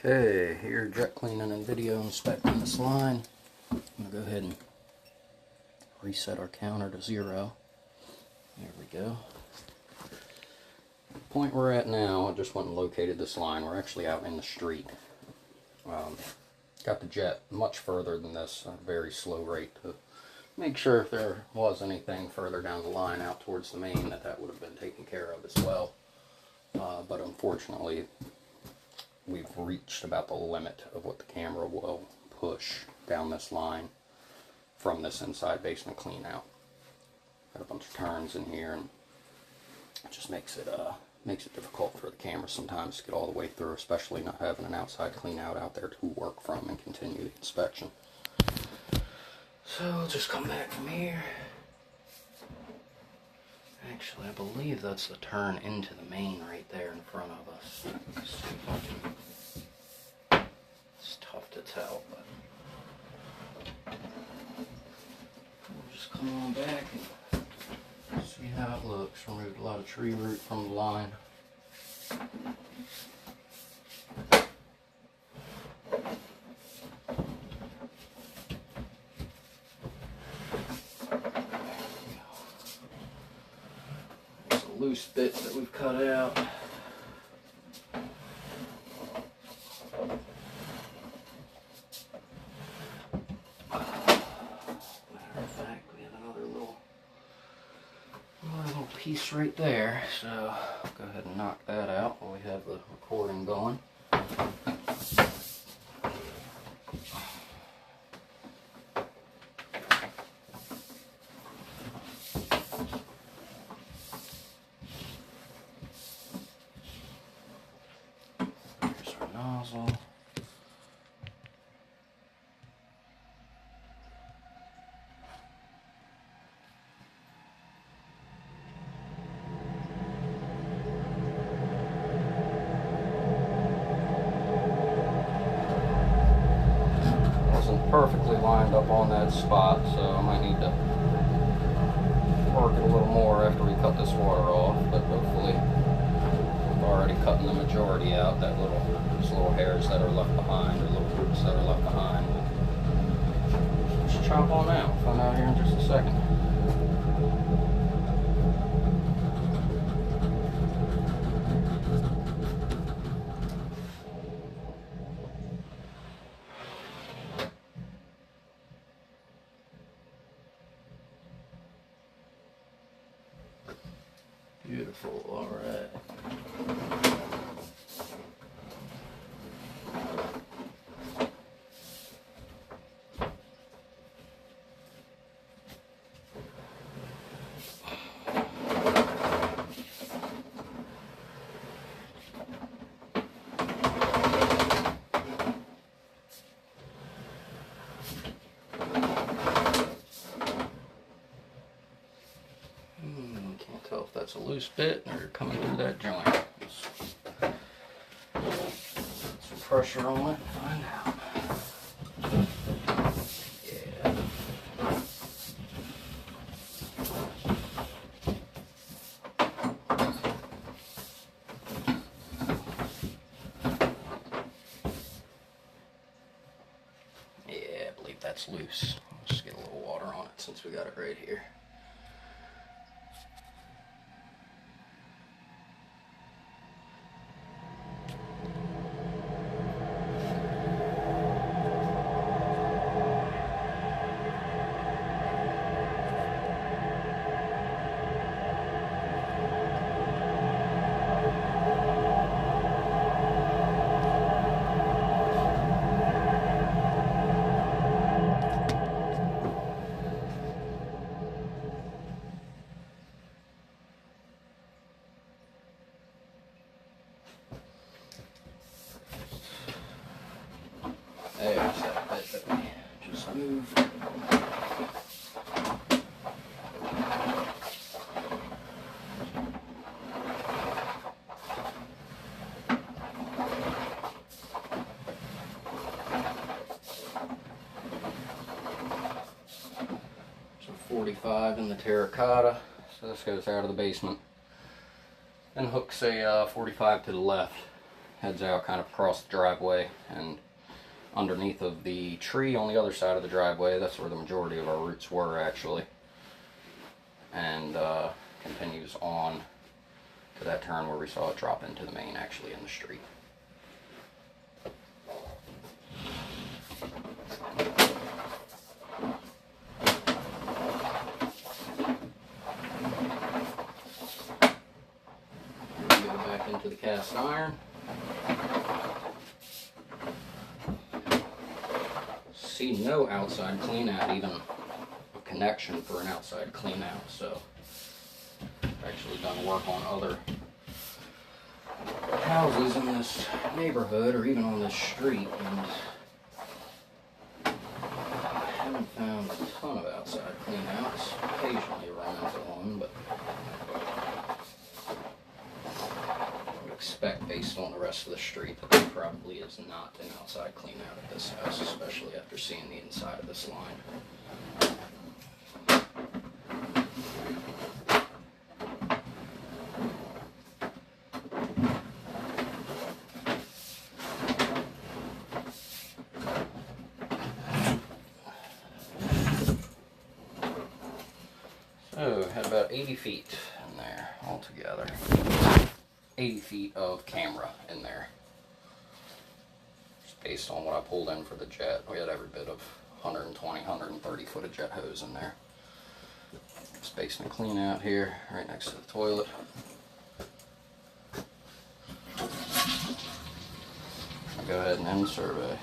Okay, here jet cleaning and video inspecting this line. I'm going to go ahead and reset our counter to 0. There we go. The point we're at now, I just went and located this line. We're actually out in the street. Got the jet much further than this, at a very slow rate, to make sure if there was anything further down the line out towards the main that would have been taken care of as well. But unfortunately, we've reached about the limit of what the camera will push down this line from this inside basement clean out. Got a bunch of turns in here, and it just makes it difficult for the camera sometimes to get all the way through, especially not having an outside clean out there to work from and continue the inspection. So we'll just come back from here. Actually, I believe that's the turn into the main right there in front of us. Let's see if I can... It's tough to tell, but we'll just come on back and see how it looks. Removed a lot of tree root from the line. Loose bits that we've cut out. Matter of fact, we have another little piece right there, so I'll go ahead and knock that out while we have the recording going. Nozzle. Wasn't perfectly lined up on that spot, so I might need to work it a little more after we cut this water off, but hopefully we've already cutting the majority out. Those little hairs that are left behind, or little roots that are left behind. Let's chop on out. Find out here in just a second. Beautiful. All right. Can't tell if that's a loose bit or coming through that joint. Put some pressure on it and find out. Yeah. Yeah, I believe that's loose. Let's just get a little water on it since we got it right here. There's that bit that we just moved. So 45 in the terracotta. So this goes out of the basement and hooks a 45 to the left. heads out kind of across the driveway, and underneath of the tree on the other side of the driveway, that's where the majority of our roots were actually, and continues on to that turn where we saw it drop into the main actually in the street. Go back into the cast iron. See no outside clean out, even a connection for an outside clean out, so I've actually done work on other houses in this neighborhood or even on this street, and I haven't found a ton of outside clean outs. Occasionally run into one, but I would expect based on the rest of the street that there probably is not an outside clean out at this house, especially after seeing the inside of this line. So, had about 80 feet in there altogether. 80 feet of camera in there. Just based on what I pulled in for the jet, we had every bit of 120, 130 foot of jet hose in there. This basement clean out here, right next to the toilet. I'll go ahead and end survey.